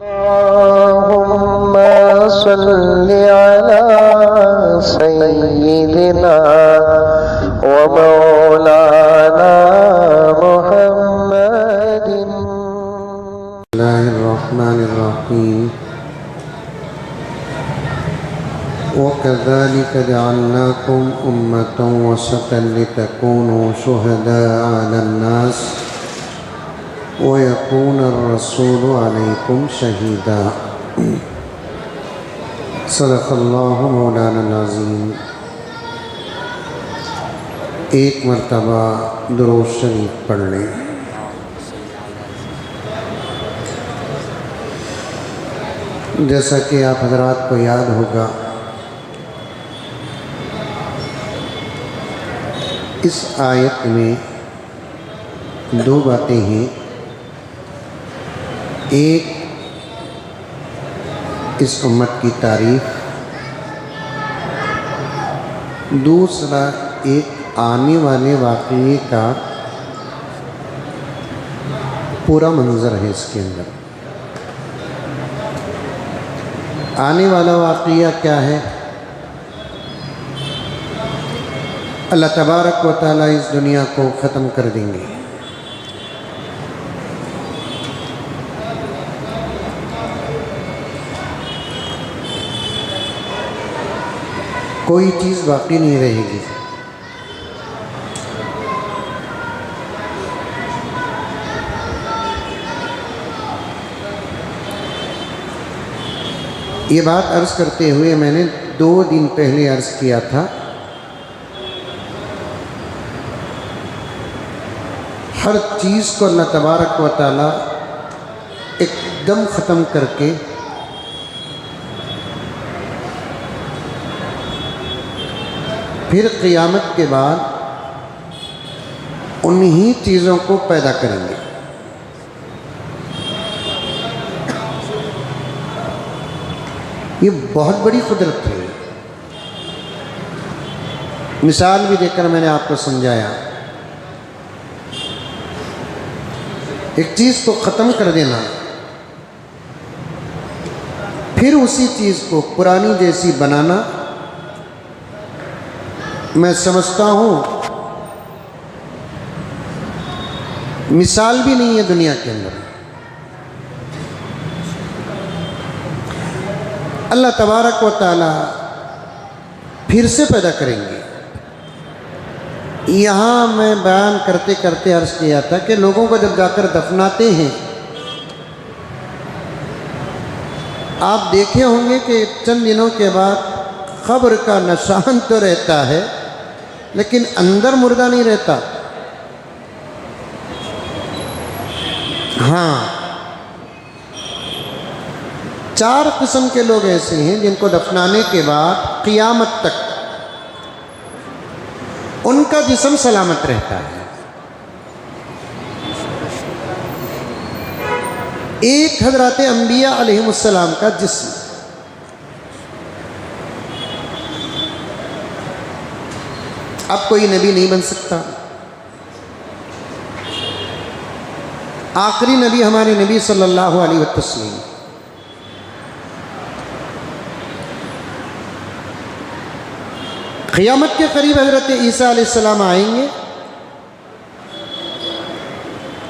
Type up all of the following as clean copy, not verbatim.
अल्लाहुम्मा सल्लि अला सय्यिदिना व मौलाना मुहम्मदिन। बिस्मिल्लाहिर्रहमानिर्रहीम। वकज़ालिक जअलनाकुम उम्मतन वसतन लितकूनू शुहदाअ अलन्नास वयकूनर रसूलु अलैकुम शहीदा। सदक़ल्लाहु मौलाना अज़ीम। एक मरतबा दुरूद शरीफ पढ़ लें। जैसा कि आप हज़रात को याद होगा, इस आयत में दो बातें हैं। एक, इस उम्मत की तारीफ, दूसरा एक आने वाले वाक़ये का पूरा मंजर है। इसके अंदर आने वाला वाक़या क्या है? अल्लाह तबारक व तआला इस दुनिया को ख़त्म कर देंगे। कोई चीज़ बाकी नहीं रहेगी। ये बात अर्ज़ करते हुए मैंने 2 दिन पहले अर्ज़ किया था, हर चीज़ को अल्लाह तबारक व तआला एकदम ख़त्म करके फिर क़ियामत के बाद उन्हीं चीज़ों को पैदा करेंगे। ये बहुत बड़ी कुदरत है। मिसाल भी देकर मैंने आपको समझाया। एक चीज़ को ख़त्म कर देना, फिर उसी चीज़ को पुरानी जैसी बनाना, मैं समझता हूँ मिसाल भी नहीं है दुनिया के अंदर। अल्लाह तबारक व तआला फिर से पैदा करेंगे। यहाँ मैं बयान करते करते अर्ज़ किया था कि लोगों को जब जाकर दफनाते हैं, आप देखे होंगे कि चंद दिनों के बाद क़ब्र का निशान तो रहता है, लेकिन अंदर मुर्दा नहीं रहता। हाँ, 4 किस्म के लोग ऐसे हैं जिनको दफनाने के बाद क़ियामत तक उनका जिस्म सलामत रहता है। एक हज़रत अंबिया अलैहिमुस्सलाम का जिस्म, अब कोई नबी नहीं बन सकता। आखिरी नबी हमारे नबी सल्लल्लाहु अलैहि वसल्लम, क़ियामत के करीब हज़रत ईसा अलैहिस्सलाम आएंगे।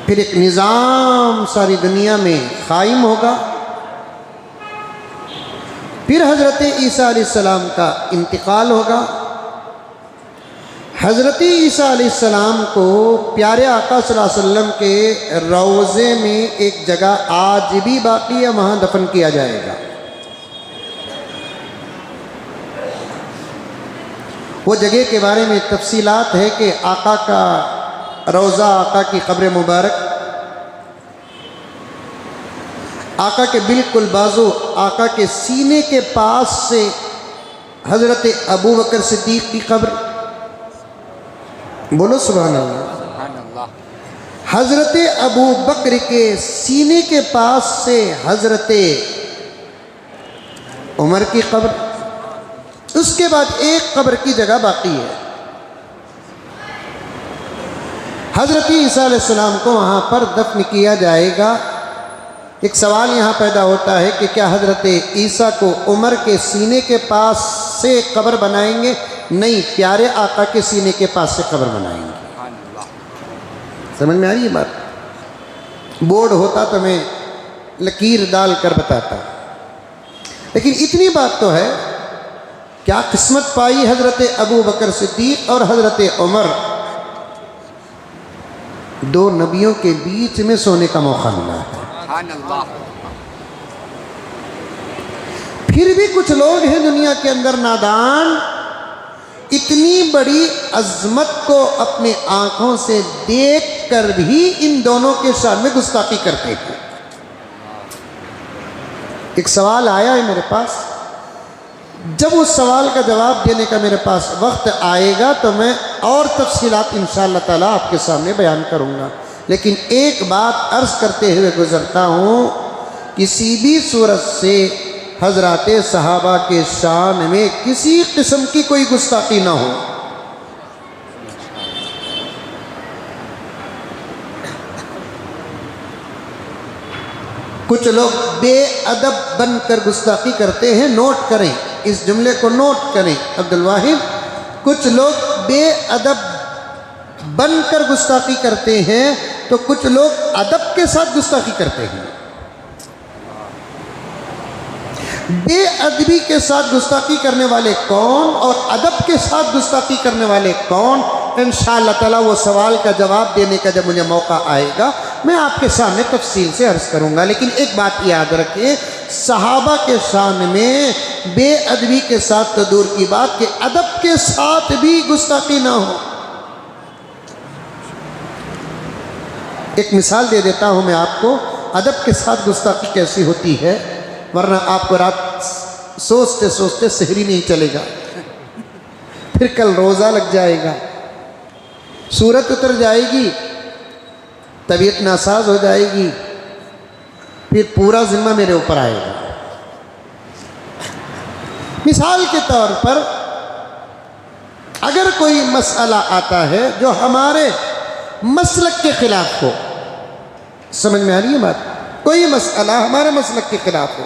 फिर एक निज़ाम सारी दुनिया में कायम होगा। फिर हज़रत ईसा अलैहिस्सलाम का इंतकाल होगा। हज़रत ईसा अलैहिस्सलाम को प्यारे आका सल्लल्लाहु अलैहि वसल्लम के रोज़े में एक जगह आज भी बाकी है, वहाँ दफन किया जाएगा। वो जगह के बारे में तफसीलात है कि आका का रोज़ा, आका की कब्र मुबारक, आका के बिल्कुल बाजू, आका के सीने के पास से हज़रत अबू बकर सिद्दीक़ की कब्र। बोलो सुभान अल्लाह। हज़रत अबू बकर के सीने के पास से हज़रत उमर की कब्र। उसके बाद एक कब्र की जगह बाकी है। हज़रत ईसा अलैहिस्सलाम को वहाँ पर दफन किया जाएगा। एक सवाल यहाँ पैदा होता है कि क्या हज़रत ईसा को उमर के सीने के पास से कब्र बनाएंगे? नहीं, प्यारे आका के सीने के पास से कब्र बनाएंगे। समझ में आ रही है बात? बोर्ड होता तो मैं लकीर डाल कर बताता, लेकिन इतनी बात तो है, क्या किस्मत पाई हज़रत अबू बकर सिद्दीक़ और हज़रत उमर, दो नबियों के बीच में सोने का मौका मिला है। फिर भी कुछ लोग हैं दुनिया के अंदर नादान, इतनी बड़ी अजमत को अपने आंखों से देख कर भी इन दोनों के शान में गुस्ताखी करते हैं। एक सवाल आया है मेरे पास, जब उस सवाल का जवाब देने का मेरे पास वक्त आएगा तो मैं और तफसीलात इंशाअल्लाह ताला आपके सामने बयान करूँगा। लेकिन एक बात अर्ज़ करते हुए गुज़रता हूँ, किसी भी सूरत से हज़रात सहाबा के शान में किसी किस्म की कोई गुस्ताखी ना हो। कुछ लोग बेअदब बनकर गुस्ताखी करते हैं, नोट करें इस जुमले को, नोट करें अब्दुल वाहिद। कुछ लोग बेअदब बनकर गुस्ताखी करते हैं तो कुछ लोग अदब के साथ गुस्ताखी करते हैं। बेअदबी के साथ गुस्ताखी करने वाले कौन और अदब के साथ गुस्ताखी करने वाले कौन, इंशाअल्लाह ताला वो सवाल का जवाब देने का जब मुझे मौका आएगा मैं आपके सामने तफसील से अर्ज़ करूँगा। लेकिन एक बात याद रखिए, सहाबा के शान में बेअदबी के साथ तो दूर की बात कि अदब के साथ भी गुस्ताखी ना हो। एक मिसाल दे देता हूँ मैं आपको, अदब के साथ गुस्ताखी कैसी होती है, वरना आपको रात सोचते सोचते सहरी नहीं चलेगा, फिर कल रोज़ा लग जाएगा, सूरत उतर जाएगी, तबीयत नासाज हो जाएगी, फिर पूरा जिम्मा मेरे ऊपर आएगा। मिसाल के तौर पर अगर कोई मसला आता है जो हमारे मसलक के खिलाफ हो, समझ में आ रही है बात, कोई मसला हमारे मसलक के खिलाफ हो,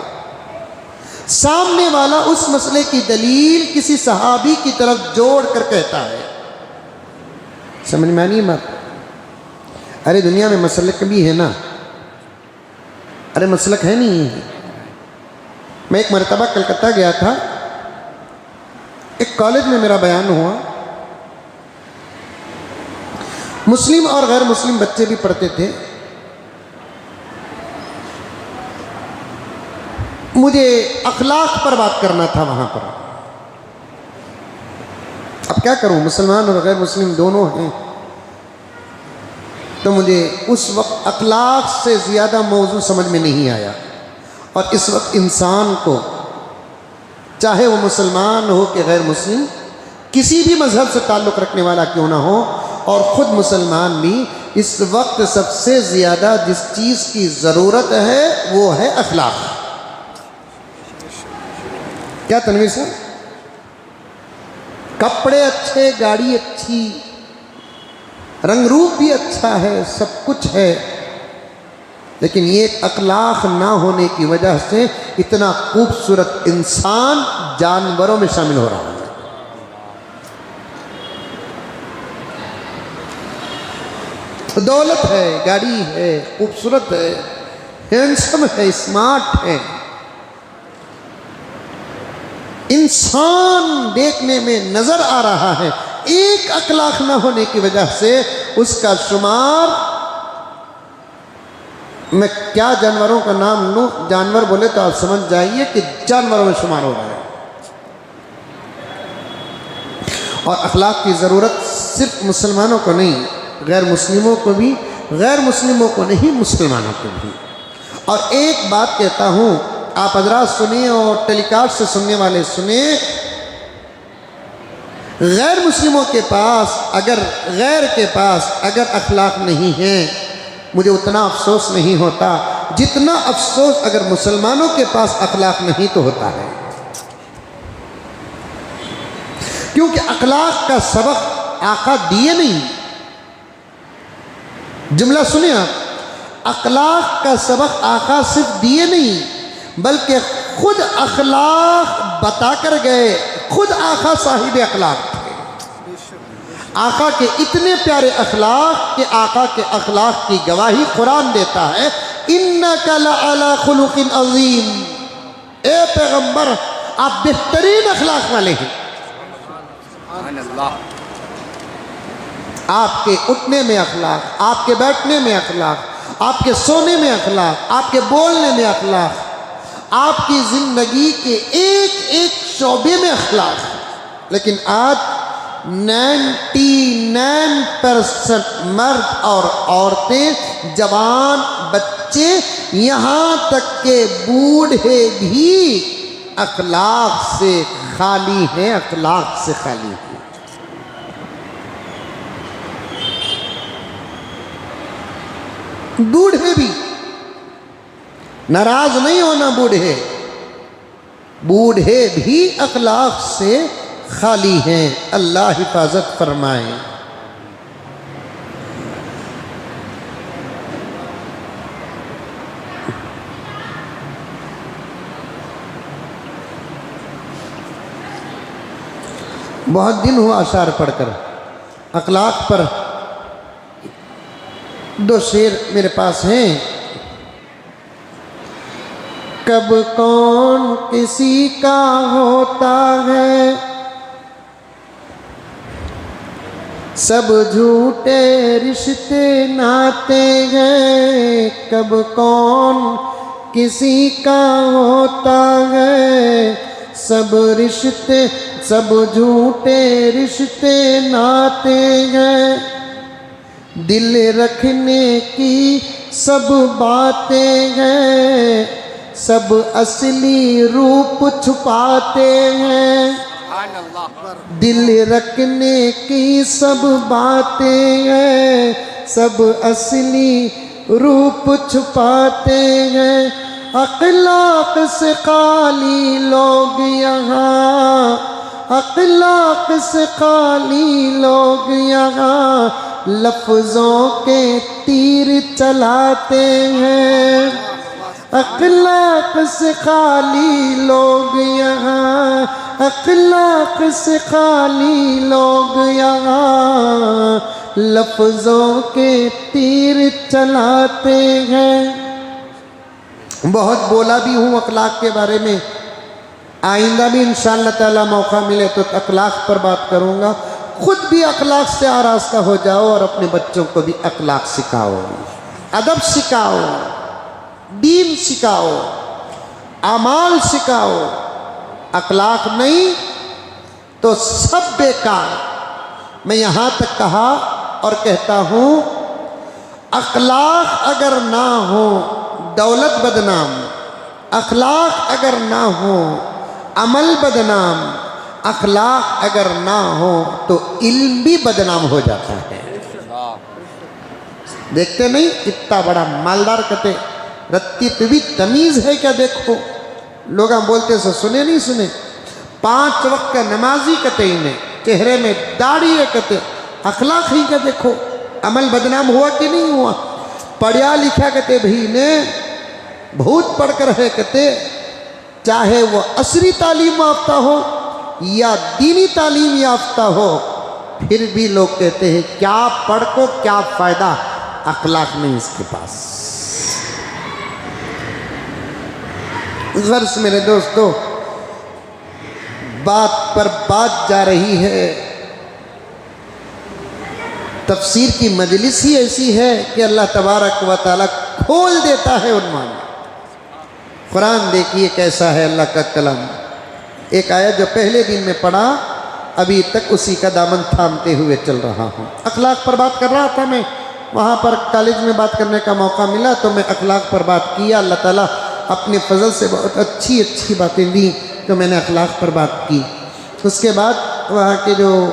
सामने वाला उस मसले की दलील किसी सहाबी की तरफ जोड़ कर कहता है, समझ में आ रही है बात? अरे दुनिया में मसलक भी है ना, अरे मसलक है नहीं है। मैं एक मरतबा कलकत्ता गया था, एक कॉलेज में मेरा बयान हुआ, मुस्लिम और गैर मुस्लिम बच्चे भी पढ़ते थे। मुझे अखलाक पर बात करना था वहाँ पर। अब क्या करूँ, मुसलमान और गैर मुस्लिम दोनों हैं, तो मुझे उस वक्त अखलाक से ज़्यादा मौजू समझ में नहीं आया। और इस वक्त इंसान को, चाहे वो मुसलमान हो कि गैर मुस्लिम, किसी भी मज़हब से ताल्लुक़ रखने वाला क्यों ना हो, और ख़ुद मुसलमान भी, इस वक्त सबसे ज़्यादा जिस चीज़ की ज़रूरत है वो है अखलाक। क्या तनवीर साहब? कपड़े अच्छे, गाड़ी अच्छी, रंग रूप भी अच्छा है, सब कुछ है, लेकिन ये अखलाक ना होने की वजह से इतना खूबसूरत इंसान जानवरों में शामिल हो रहा है। दौलत है, गाड़ी है, खूबसूरत है, हैंडसम है, स्मार्ट है, इंसान देखने में नजर आ रहा है, एक अखलाक न होने की वजह से उसका शुमार, मैं क्या जानवरों का नाम लूं, जानवर बोले तो आप समझ जाइए कि जानवरों में शुमार हो रहा है। और अखलाक की ज़रूरत सिर्फ मुसलमानों को नहीं, गैर मुस्लिमों को भी, गैर मुस्लिमों को नहीं, मुसलमानों को भी। और एक बात कहता हूँ, आप हज़रात सुनिए और टेलीकास्ट से सुनने वाले सुनिए, गैर मुस्लिमों के पास अगर, गैर के पास अगर अखलाक नहीं है, मुझे उतना अफसोस नहीं होता जितना अफसोस अगर मुसलमानों के पास अखलाक नहीं तो होता है। क्योंकि अखलाक का सबक आका दिए नहीं। जुमला सुनिए आप, अखलाक का सबक आका सिर्फ दिए नहीं, बल्कि खुद अखलाक बता कर गए। खुद आका साहिब अखलाक थे। आका के इतने प्यारे अखलाक कि आका के अखलाक की गवाही कुरान देता है, इन्नका लअला खुलुकिन अज़ीम। ए पैगंबर, आप बेहतरीन अखलाक वाले हैं। आपके उठने में अखलाक, आपके बैठने में अखलाक, आपके सोने में अखलाक, आपके बोलने में अखलाक, आपकी ज़िंदगी के एक एक शोबे में अखलाक। लेकिन आज 99% मर्द और औरतें, जवान, बच्चे, यहाँ तक के बूढ़े भी अखलाक से खाली हैं, अखलाक से खाली हैं। बूढ़े भी, नाराज नहीं होना, बूढ़े भी अखलाक से खाली हैं। अल्लाह हिफाजत फरमाए। बहुत दिन हुआ अशार पढ़कर। अखलाक पर 2 शेर मेरे पास हैं। कब कौन किसी का होता है, सब झूठे रिश्ते नाते हैं। कब कौन किसी का होता है, सब रिश्ते, सब झूठे रिश्ते नाते हैं। दिल रखने की सब बातें हैं, सब असली रूप छुपाते हैं। दिल रखने की सब बातें हैं, सब असली रूप छुपाते हैं। अखलाक से खाली लोग यहाँ, अखलाक से खाली लोग यहाँ लफ्ज़ों के तीर चलाते हैं। अखलाक से खाली लोग यहाँ, अखलाक से खाली लोग यहाँ लफ्ज़ों के तीर चलाते हैं। बहुत बोला भी हूँ अखलाक के बारे में। आइंदा भी इंशाअल्लाह ताला मौका मिले तो अखलाक पर बात करूँगा। खुद भी अखलाक से आरास्ता हो जाओ और अपने बच्चों को भी अखलाक सिखाओ, अदब सिखाओ, दीन सिखाओ, अमाल सिखाओ। अखलाक नहीं तो सब बेकार। मैं यहाँ तक कहा और कहता हूँ, अखलाक अगर ना हो दौलत बदनाम, अखलाक अगर ना हो अमल बदनाम, अखलाक अगर ना हो तो इल्म भी बदनाम हो जाता है। देखते नहीं इतना बड़ा मालदार कहते रत्ती तो भी तमीज़ है क्या? देखो लोग बोलते से सुने नहीं सुने। 5 वक्त का नमाजी कहते इन्हें, चेहरे में दाढ़ी है कहते, अखलाक ही का देखो। अमल बदनाम हुआ कि नहीं हुआ? पढ़ा लिखा कहते भाई ने बहुत पढ़कर है कहते, चाहे वो असरी तालीम याफ्ता हो या दीनी तालीम याफ्ता हो, फिर भी लोग कहते हैं क्या पढ़ को क्या फ़ायदा, अखलाक नहीं इसके पास। गर्ज मेरे दोस्तों, बात पर बात जा रही है। तफसीर की मजलिस ही ऐसी है कि अल्लाह तबारक व तआला खोल देता है उन्मान। कुरान देखिए कैसा है अल्लाह का कलाम। एक आयत जो पहले दिन में पढ़ा, अभी तक उसी का दामन थामते हुए चल रहा हूँ। अखलाक पर बात कर रहा था मैं, वहाँ पर कॉलेज में बात करने का मौका मिला तो मैं अखलाक पर बात किया। अल्लाह ताला अपने फजल से बहुत अच्छी अच्छी बातें दी तो मैंने अखलाक पर बात की। उसके बाद वहाँ के जो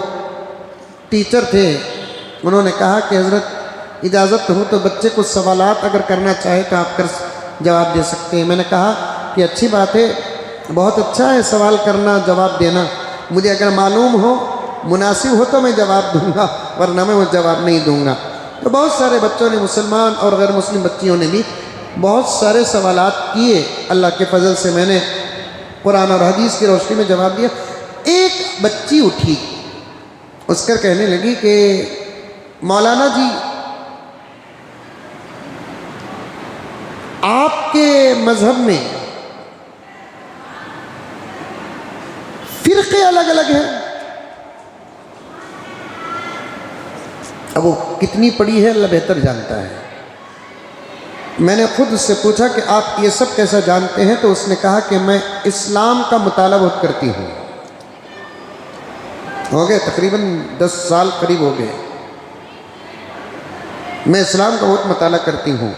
टीचर थे उन्होंने कहा कि हज़रत इजाज़त हो तो बच्चे कुछ सवालात अगर करना चाहे तो आप कर जवाब दे सकते हैं। मैंने कहा कि अच्छी बात है, बहुत अच्छा है सवाल करना जवाब देना। मुझे अगर मालूम हो मुनासिब हो तो मैं जवाब दूंगा, वरना मैं वो जवाब नहीं दूंगा। तो बहुत सारे बच्चों ने, मुसलमान और गैर मुस्लिम बच्चियों ने भी बहुत सारे सवालात किए। अल्लाह के फजल से मैंने कुरान और हदीस की रोशनी में जवाब दिया। एक बच्ची उठी, उसकर कहने लगी कि मौलाना जी, आपके मजहब में फिरके अलग अलग हैं। अब वो कितनी पढ़ी है अल्लाह बेहतर जानता है। मैंने खुद उससे पूछा कि आप ये सब कैसा जानते हैं, तो उसने कहा कि मैं इस्लाम का मुताला बहुत करती हूँ। हो गए तकरीबन 10 साल करीब हो गए, मैं इस्लाम का बहुत मुताला करती हूँ।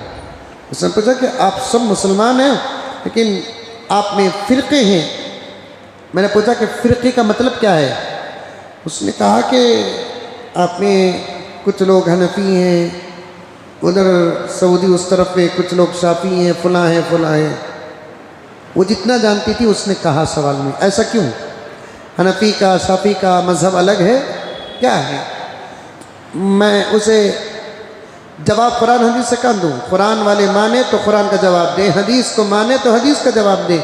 उसने पूछा कि आप सब मुसलमान हैं लेकिन आप में फ़िरक़े हैं। मैंने पूछा कि फ़िरक़े का मतलब क्या है। उसने कहा कि आप में कुछ लोग हनफी हैं, उधर सऊदी उस तरफ पे कुछ लोग शाफी हैं, फलां हैं फलां हैं। वो जितना जानती थी उसने कहा सवाल में, ऐसा क्यों, हनफी का शाफी का मज़हब अलग है क्या है। मैं उसे जवाब कुरान हदीस से कहाँ दूँ। कुरान वाले माने तो कुरान का जवाब दे, हदीस को माने तो हदीस का जवाब दे।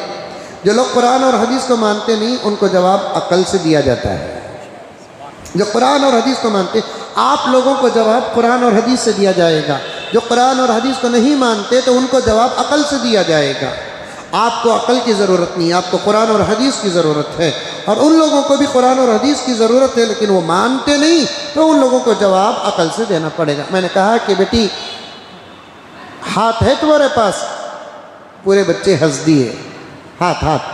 जो लोग कुरान और हदीस को मानते नहीं, उनको जवाब अकल से दिया जाता है। जो कुरान और हदीस को मानते, आप लोगों को जवाब कुरान और हदीस से दिया जाएगा। जो कुरान और हदीस को नहीं मानते तो उनको जवाब अकल से दिया जाएगा। आपको अकल की ज़रूरत नहीं, आपको कुरान और हदीस की ज़रूरत है। और उन लोगों को भी कुरान और हदीस की ज़रूरत है, लेकिन वो मानते नहीं, तो उन लोगों को जवाब अकल से देना पड़ेगा। मैंने कहा कि बेटी हाथ है तुम्हारे पास। पूरे बच्चे हंस दिए, हाथ हाथ।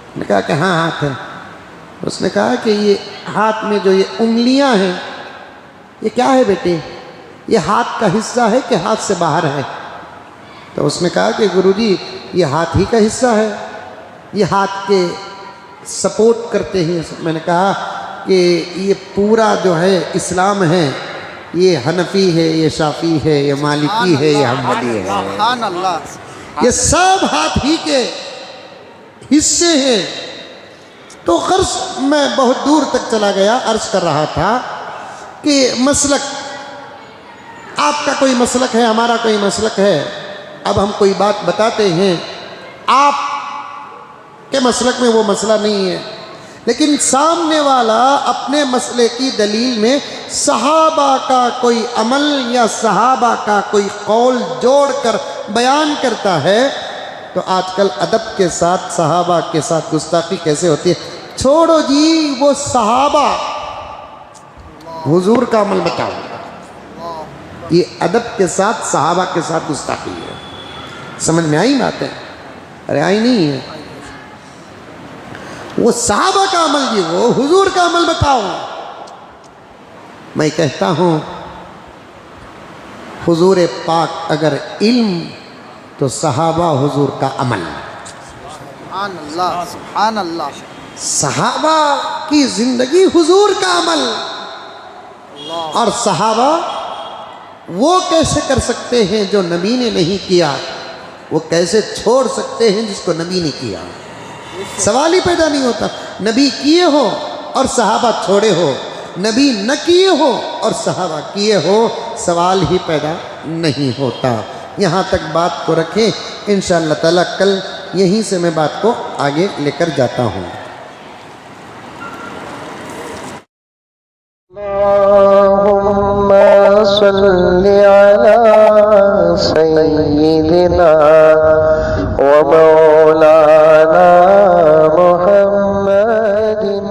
मैंने कहा कि हाँ हाथ है। उसने कहा कि ये हाथ में जो ये उंगलियां हैं, ये क्या है बेटे, ये हाथ का हिस्सा है कि हाथ से बाहर है। तो उसने कहा कि गुरुजी ये हाथ ही का हिस्सा है, ये हाथ के सपोर्ट करते हैं। मैंने कहा कि ये पूरा जो है इस्लाम है, ये हनफी है, ये शाफी है, ये मालिकी है, ये हम्बली है, ये सब हाथ ही के हिस्से हैं। तो कर्ज मैं बहुत दूर तक चला गया, अर्ज कर रहा था कि मसलक, आपका कोई मसलक है, हमारा कोई मसलक है। अब हम कोई बात बताते हैं, आप के मसलक में वो मसला नहीं है, लेकिन सामने वाला अपने मसले की दलील में सहाबा का कोई अमल या सहाबा का कोई कौल जोड़कर बयान करता है। तो आजकल अदब के साथ सहाबा के साथ गुस्ताखी कैसे होती है। छोड़ो जी वो सहाबा, हुजूर का अमल बताओ। ये अदब के साथ सहाबा के साथ गुस्ताखी है। समझ में आई बात है? अरे आई नहीं है। वो सहाबा का अमल जी, वो हुजूर का अमल बताओ। मैं कहता हूं हुजूर पाक अगर इल्म तो सहाबा हुजूर का अमल। सुभान अल्लाह, सुभान अल्लाह। सहाबा की जिंदगी हुजूर का अमल। और सहाबा वो कैसे कर सकते हैं जो नबी ने नहीं किया, वो कैसे छोड़ सकते हैं जिसको नबी ने किया। सवाल ही पैदा नहीं होता। नबी किए हो और सहाबा छोड़े हो, नबी न किए हो और सहाबा किए हो, सवाल ही पैदा नहीं होता। यहाँ तक बात को रखें, इंशाअल्लाह ताला कल यहीं से मैं बात को आगे लेकर जाता हूँ। अल्लाहुम्मा सल्ली अला सय्यिदिना व मौलाना मुहम्मदिन